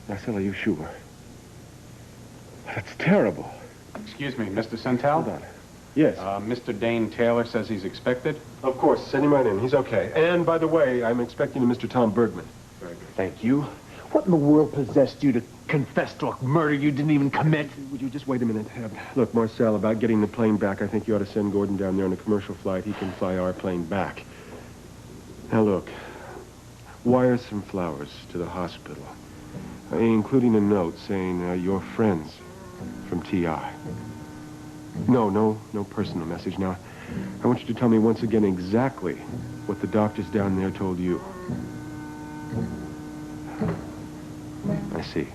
Marcel, are you sure? That's terrible. Excuse me, Mr. Centel? Hold on. Yes. Mr. Dane Taylor says he's expected. Of course. Send him right in. He's okay. And, by the way, I'm expecting a Mr. Tom Bergman. Very good. Thank you. What in the world possessed you to confess to a murder you didn't even commit? Would you just wait a minute? Look, Marcel, about getting the plane back, I think you ought to send Gordon down there on a commercial flight. He can fly our plane back. Now, look. Wire some flowers to the hospital, including a note saying you're friends from T.I. No personal message. Now, I want you to tell me once again exactly what the doctors down there told you. I see.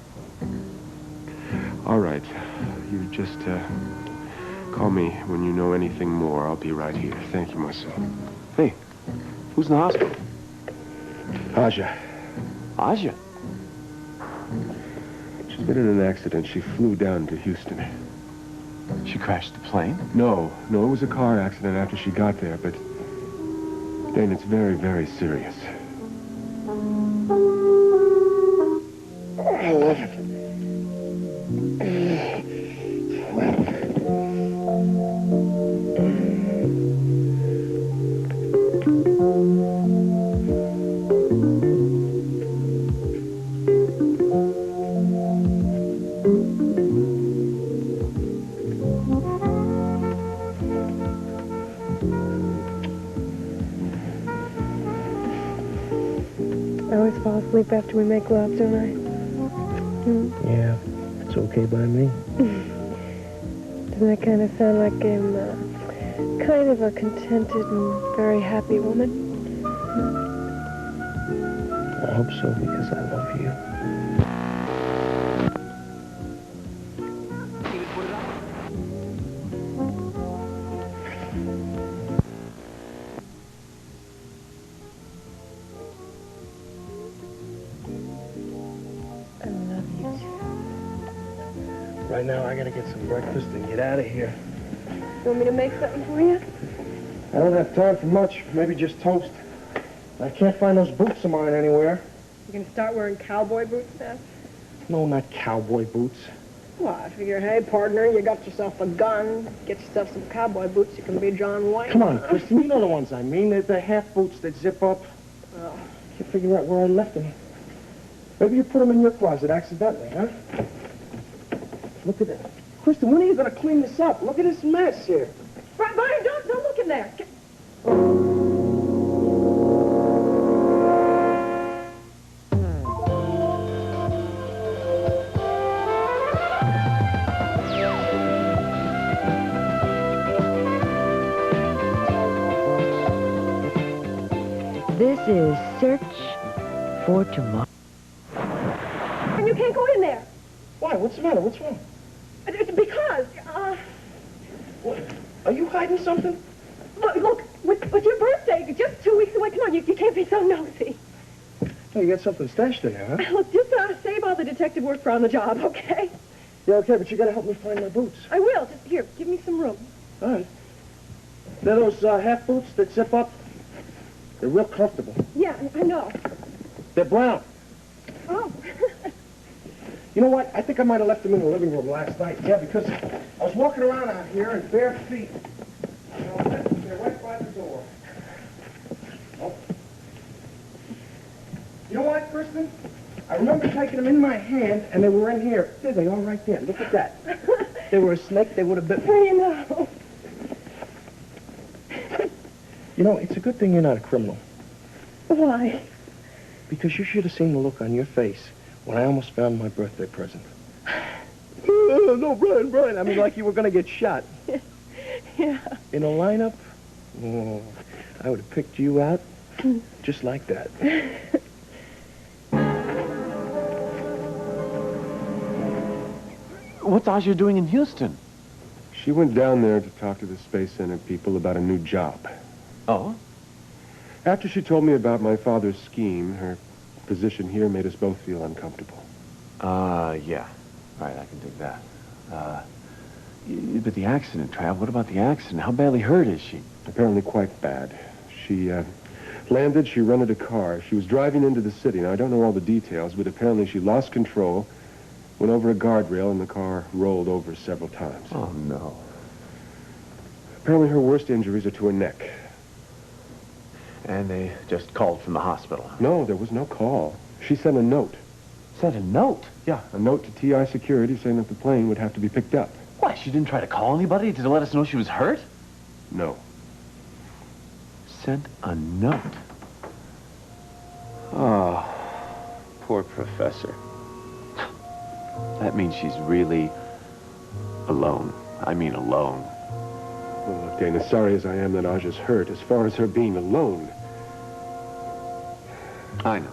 All right. You just call me when you know anything more. I'll be right here. Thank you, Marcel. Hey, who's in the hospital? Aja. Aja? She's been in an accident. She flew down to Houston. She crashed the plane? No, it was a car accident after she got there, but... Dane, it's very, very serious. I love it. I always fall asleep after we make love, don't I? Yeah, it's okay by me. Doesn't that kind of sound like I'm kind of a contented and very happy woman? I hope so, because I love you. Right now, I gotta get some breakfast and get out of here. You want me to make something for you? I don't have time for much. Maybe just toast. I can't find those boots of mine anywhere. You can start wearing cowboy boots now? No, not cowboy boots. Well, I figure, hey, partner, you got yourself a gun. Get yourself some cowboy boots. You can be John Wayne. Come on, Kristen. You know the ones I mean. They're the half boots that zip up. Oh. I can't figure out where I left them. Maybe you put them in your closet accidentally, huh? Look at that. Kristen, when are you going to clean this up? Look at this mess here. Brian, don't look in there. This is Search for Tomorrow. And you can't go in there. Why? What's the matter? What's wrong? It's because, What? Are you hiding something? look, with your birthday just 2 weeks away, come on, you can't be so nosy. Oh, you got something stashed there, huh? Look, just save all the detective work for on the job, okay? Yeah, okay, but you got to help me find my boots. I will. Just here, give me some room. All right. They're those half boots that zip up. They're real comfortable. Yeah, I know. They're brown. Oh. You know what? I think I might have left them in the living room last night. Yeah, because I was walking around out here in bare feet. You know, they're right by the door. Oh. You know what, Kristen? I remember taking them in my hand, and they were in here. There they are right there. Look at that. If they were a snake, they would have bit me. You know. You know, it's a good thing you're not a criminal. Why? Because you should have seen the look on your face when I almost found my birthday present. No, Brian. I mean, like you were going to get shot. Yeah. In a lineup, oh, I would have picked you out just like that. What's Aja doing in Houston? She went down there to talk to the Space Center people about a new job. Oh? After she told me about my father's scheme, her position here made us both feel uncomfortable. Yeah. Right, I can dig that. But the accident, Trav, what about the accident? How badly hurt is she? Apparently quite bad. She Landed, she rented a car. She was driving into the city. Now, I don't know all the details, but apparently she lost control, went over a guardrail, and the car rolled over several times. Oh, no. Apparently her worst injuries are to her neck. And they just called from the hospital. No, there was no call. She sent a note. Sent a note? Yeah, a note to TI Security saying that the plane would have to be picked up. Why, she didn't try to call anybody to let us know she was hurt? No. Sent a note. Oh, poor professor. That means she's really alone. I mean alone. Well, look, Dane, as sorry as I am that Aja's hurt, as far as her being alone... I know.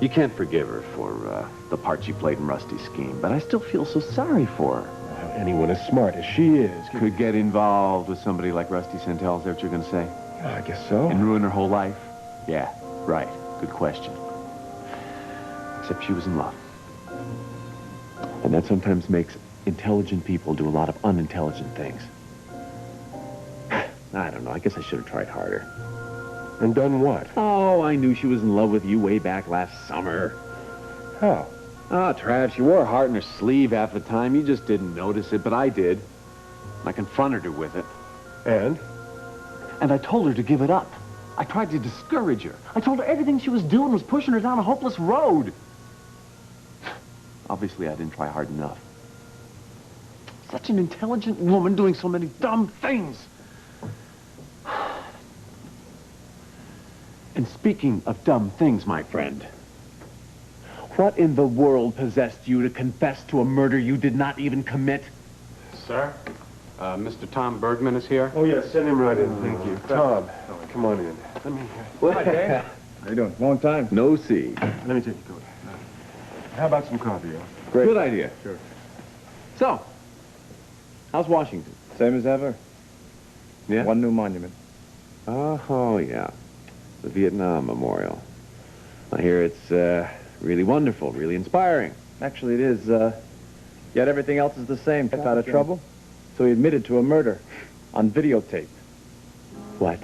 You can't forgive her for the part she played in Rusty's scheme, but I still feel so sorry for her. Well, anyone as smart as she is Could get involved with somebody like Rusty Santel, is that what you're going to say? I guess so. And ruin her whole life? Yeah, right. Good question. Except she was in love. And that sometimes makes intelligent people do a lot of unintelligent things. I don't know. I guess I should have tried harder. And done what? Oh, I knew she was in love with you way back last summer. How? Oh, Trav, she wore her heart in her sleeve half the time. You just didn't notice it, but I did. I confronted her with it. And? And I told her to give it up. I tried to discourage her. I told her everything she was doing was pushing her down a hopeless road. Obviously, I didn't try hard enough. Such an intelligent woman doing so many dumb things. And speaking of dumb things, my friend, what in the world possessed you to confess to a murder you did not even commit? Sir, Mr. Tom Bergman is here. Oh, yeah, send him right in, thank you. Tom, come on in. Let me... How you doing? Long time. No see. Let me take your coat. How about some coffee, huh? Great. Good idea. Sure. So, how's Washington? Same as ever. Yeah? One new monument. Oh, yeah. The Vietnam Memorial. I hear it's really wonderful, really inspiring. Actually, it is, yet everything else is the same. Kept out of trouble, so he admitted to a murder on videotape. What?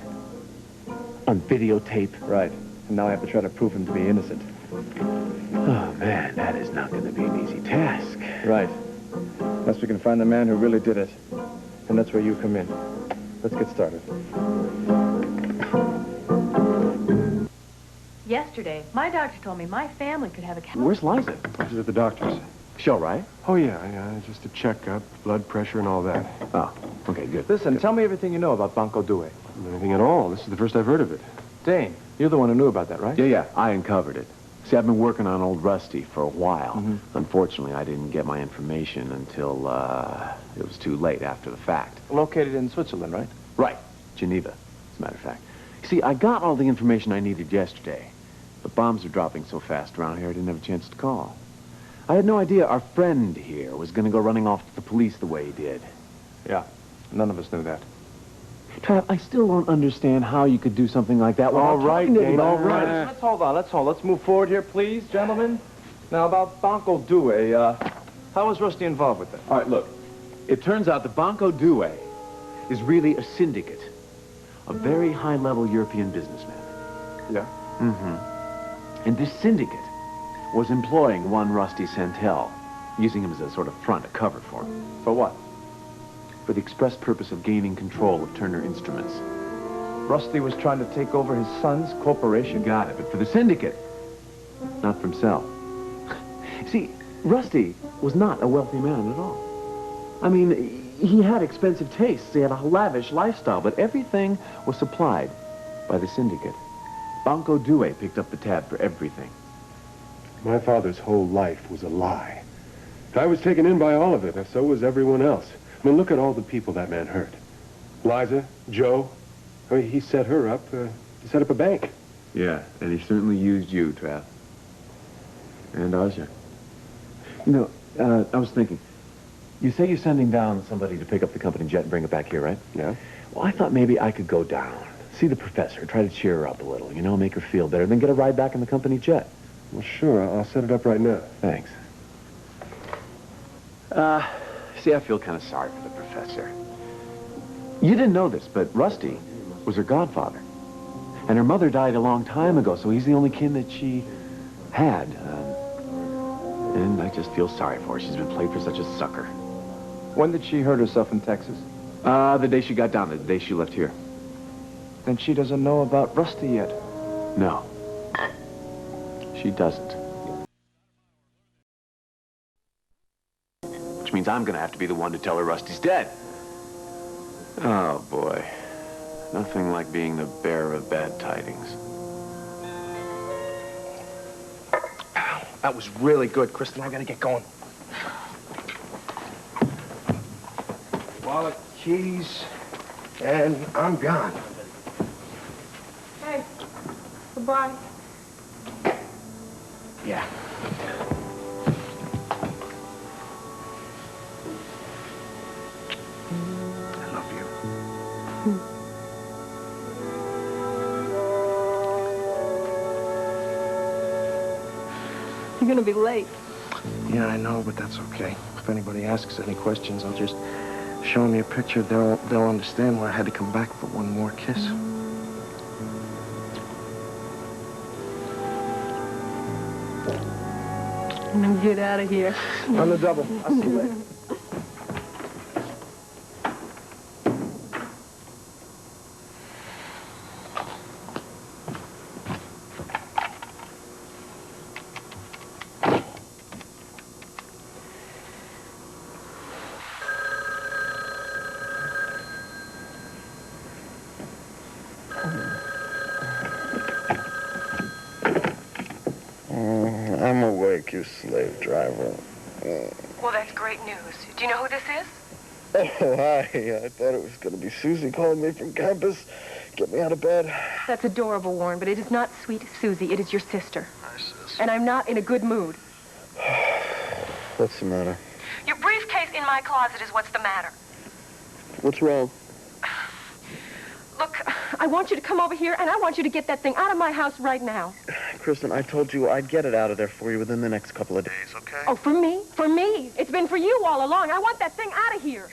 On videotape? Right. And now I have to try to prove him to be innocent. Oh, man, that is not going to be an easy task. Right. Unless we can find the man who really did it. And that's where you come in. Let's get started. Yesterday, my doctor told me my family could have a cat. Where's Liza? She's at the doctor's. She all right? Oh, yeah, just a checkup, blood pressure and all that. Oh, okay, good. Listen, tell me everything you know about Banco Due. Anything at all. This is the first I've heard of it. Dane, you're the one who knew about that, right? Yeah, I uncovered it. See, I've been working on old Rusty for a while. Unfortunately, I didn't get my information until, it was too late after the fact. Located in Switzerland, right? Right. Geneva, as a matter of fact. See, I got all the information I needed yesterday. But bombs are dropping so fast around here, I didn't have a chance to call. I had no idea our friend here was going to go running off to the police the way he did. Yeah. None of us knew that. Trav, I still don't understand how you could do something like that. All right, Dane, all right. Let's hold on, Let's move forward here, please, gentlemen. Now, about Banco Due, how was Rusty involved with that? All right, look. It turns out that Banco Due is really a syndicate. A very high-level European businessman. Yeah. And this syndicate was employing one Rusty Santel, using him as a sort of front, a cover for him. For what? For the express purpose of gaining control of Turner Instruments. Rusty was trying to take over his son's corporation. Got it, but for the syndicate, not for himself. See, Rusty was not a wealthy man at all. I mean, he had expensive tastes, he had a lavish lifestyle, but everything was supplied by the syndicate. Banco Due picked up the tab for everything. My father's whole life was a lie. I was taken in by all of it, and so was everyone else. I mean, look at all the people that man hurt. Liza, Joe. I mean, he set her up. He set up a bank. Yeah, and he certainly used you, Trav. And Aja. You know, I was thinking, you say you're sending down somebody to pick up the company jet and bring it back here, right? Yeah? Well, I thought maybe I could go down, see the professor, try to cheer her up a little, you know, make her feel better, then get a ride back in the company jet. Well, sure. I'll set it up right now. Thanks. See, I feel kind of sorry for the professor. You didn't know this, but Rusty was her godfather. And her mother died a long time ago, so he's the only kin that she had. And I just feel sorry for her. She's been played for such a sucker. When did she hurt herself in Texas? The day she got down, the day she left here. Then she doesn't know about Rusty yet. No, she doesn't. Which means I'm gonna have to be the one to tell her Rusty's dead. Oh, boy. Nothing like being the bearer of bad tidings. That was really good, Kristen. I gotta get going. Wallet, keys, and I'm gone. Hey, goodbye. Yeah. I love you. You're gonna be late. Yeah, I know, but that's okay. If anybody asks any questions, I'll just show them your picture. They'll understand why I had to come back for one more kiss. Now get out of here. On the double. I'll see you later. I'm awake, you slave driver. Well, that's great news. Do you know who this is? Oh, hi. I thought it was going to be Susie calling me from campus. Get me out of bed. That's adorable, Warren, but it is not sweet Susie. It is your sister. Hi, sis. And I'm not in a good mood. What's the matter? Your briefcase in my closet is what's the matter. What's wrong? Look, I want you to come over here, and I want you to get that thing out of my house right now. Kristen, I told you I'd get it out of there for you within the next couple of days, okay? Oh, for me? For me? It's been for you all along. I want that thing out of here.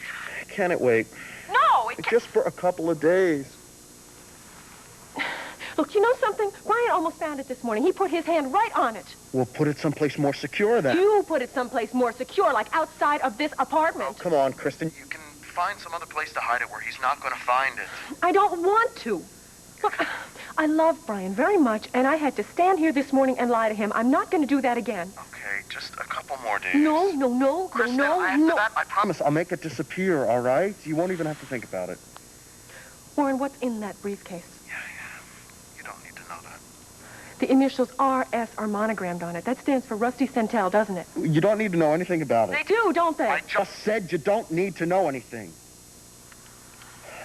Can it wait? No, it can't. Just for a couple of days. Look, you know something? Brian almost found it this morning. He put his hand right on it. We'll put it someplace more secure then. You put it someplace more secure, like outside of this apartment. Oh, come on, Kristen. You can find some other place to hide it where he's not going to find it. I don't want to. Look, I love Brian very much, and I had to stand here this morning and lie to him. I'm not going to do that again. Okay, just a couple more days. No, Kristen, after that, I promise I'll make it disappear, all right? You won't even have to think about it. Warren, what's in that briefcase? Yeah. You don't need to know that. The initials RS are monogrammed on it. That stands for Rusty Centel, doesn't it? You don't need to know anything about it. They do, don't they? I just said you don't need to know anything.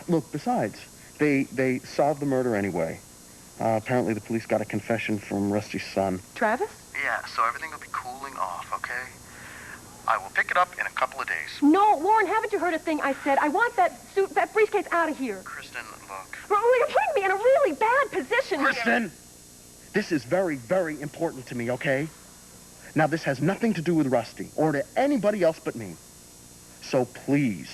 Look, besides, they solved the murder anyway. Apparently the police got a confession from Rusty's son. Travis? Yeah, so everything will be cooling off, okay? I will pick it up in a couple of days. No, Warren, haven't you heard a thing I said? I want that briefcase out of here. Kristen, look. Well, you're putting me in a really bad position Kristen! here. This is very, very important to me, okay? Now, this has nothing to do with Rusty or to anybody else but me. So please.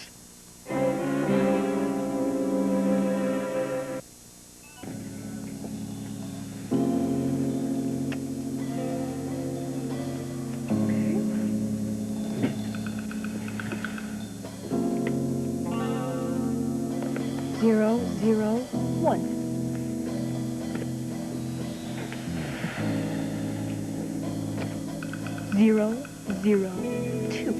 Zero, zero, one. Zero, zero, two.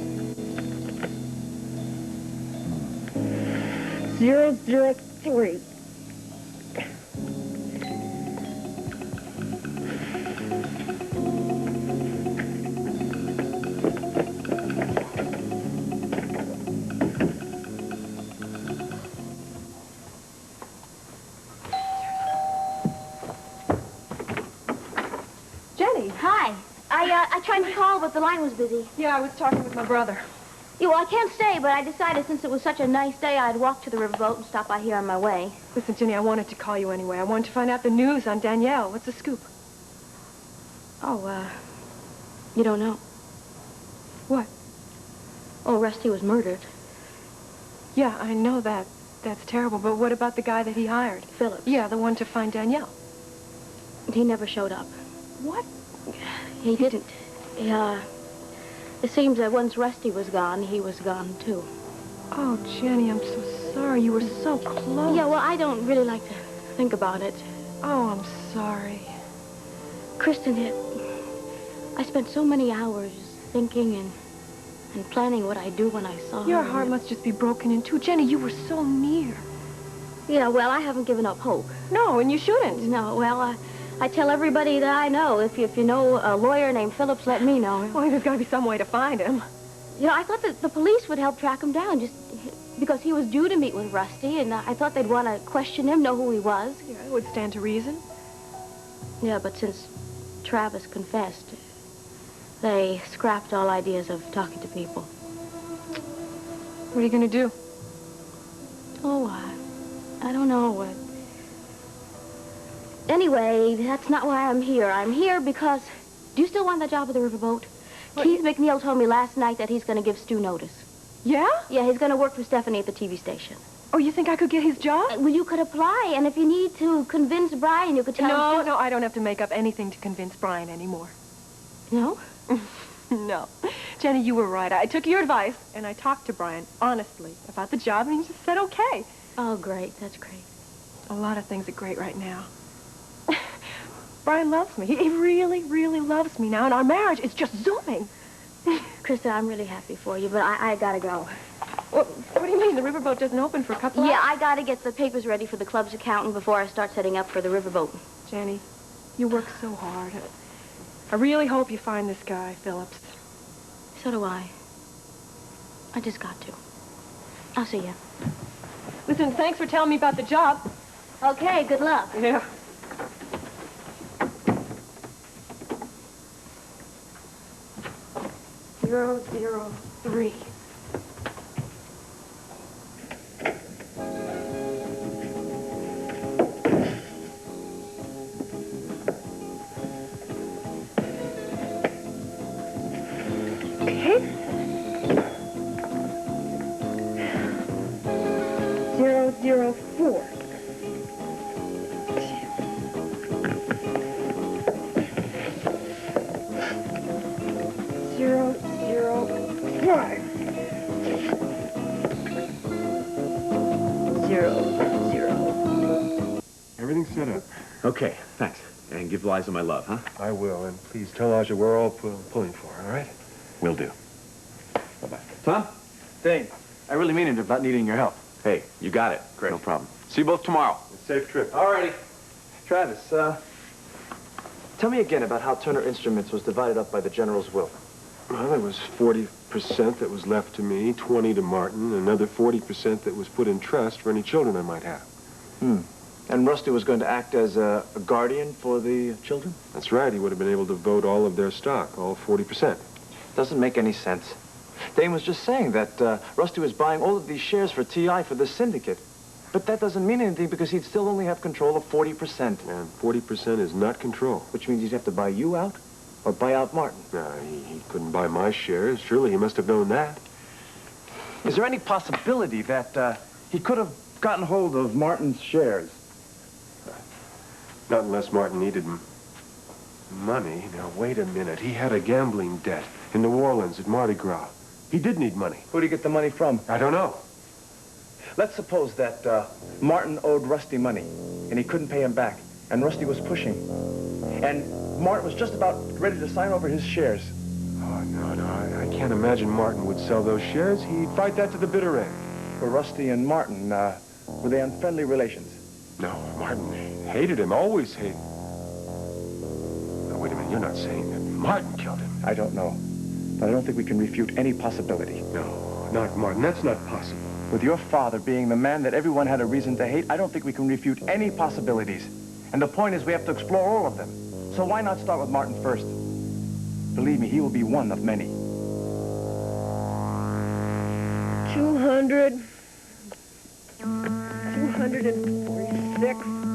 003. Jenny. Hi. I tried to call, but the line was busy. Yeah, I was talking with my brother. Yeah, well, I can't stay, but I decided since it was such a nice day, I'd walk to the riverboat and stop by here on my way. Listen, Jenny, I wanted to call you anyway. I wanted to find out the news on Danielle. What's the scoop? Oh, you don't know. What? Oh, Rusty was murdered. Yeah, I know that. That's terrible. But what about the guy that he hired? Phillips. Yeah, the one to find Danielle. He never showed up. What? He didn't. It seems that once Rusty was gone, he was gone, too. Oh, Jenny, I'm so sorry. You were so close. Yeah, well, I don't really like to think about it. Oh, I'm sorry. Kristen, I spent so many hours thinking and planning what I'd do when I saw her. Your heart must just be broken in two. Jenny, you were so near. Yeah, well, I haven't given up hope. No, and you shouldn't. No, well, I tell everybody that I know. If you know a lawyer named Phillips, let me know. Well, there's got to be some way to find him. You know, I thought that the police would help track him down, just because he was due to meet with Rusty, and I thought they'd want to question him, know who he was. Yeah, it would stand to reason. Yeah, but since Travis confessed, they scrapped all ideas of talking to people. What are you going to do? Oh, I don't know. Anyway, that's not why I'm here. I'm here because... Do you still want that job at the riverboat? Keith McNeil told me last night that he's going to give Stu notice. Yeah? Yeah, he's going to work for Stephanie at the TV station. Oh, you think I could get his job? Well, you could apply, and if you need to convince Brian, you could tell him... No, I don't have to make up anything to convince Brian anymore. No? No. Jenny, you were right. I took your advice, and I talked to Brian, honestly, about the job, and he just said okay. Oh, great. That's great. A lot of things are great right now. Brian loves me. He really, really loves me now, and our marriage is just zooming. Krista, I'm really happy for you, but I gotta go. What do you mean? The riverboat doesn't open for a couple hours? Yeah, I gotta get the papers ready for the club's accountant before I start setting up for the riverboat. Jenny, you work so hard. I really hope you find this guy, Phillips. So do I. I just got to. I'll see you. Listen, thanks for telling me about the job. Okay, good luck. Yeah. Zero, 3. Okay. 004. Everything's set up. Okay, thanks. And give Liza my love, huh? I will, and please tell Aja we're all pulling for her, all right? Will do. Bye-bye. Tom? Dane, I really mean it about needing your help. Hey, you got it. Great. No problem. See you both tomorrow. A safe trip. All righty. Travis, tell me again about how Turner Instruments was divided up by the General's will. Well, there was 40% that was left to me, 20 to Martin, and another 40% that was put in trust for any children I might have. And Rusty was going to act as a guardian for the children? That's right. He would have been able to vote all of their stock, all 40%. Doesn't make any sense. Dane was just saying that Rusty was buying all of these shares for TI for the syndicate. But that doesn't mean anything because he'd still only have control of 40%. And 40% is not control. Which means he'd have to buy you out or buy out Martin. He couldn't buy my shares. Surely he must have known that. Is there any possibility that he could have gotten hold of Martin's shares? Not unless Martin needed money. Now, wait a minute. He had a gambling debt in New Orleans at Mardi Gras. He did need money. Who'd he get the money from? I don't know. Let's suppose that Martin owed Rusty money, and he couldn't pay him back, and Rusty was pushing. And Martin was just about ready to sign over his shares. Oh, no, I can't imagine Martin would sell those shares. He'd fight that to the bitter end. Were Rusty and Martin, were they on friendly relations? No, Martin hated him, always hated him. Now, wait a minute, you're not saying that Martin killed him? I don't know, but I don't think we can refute any possibility. No, not Martin. That's not possible. With your father being the man that everyone had a reason to hate, I don't think we can refute any possibilities. And the point is we have to explore all of them. So why not start with Martin first? Believe me, he will be one of many. 200. 246.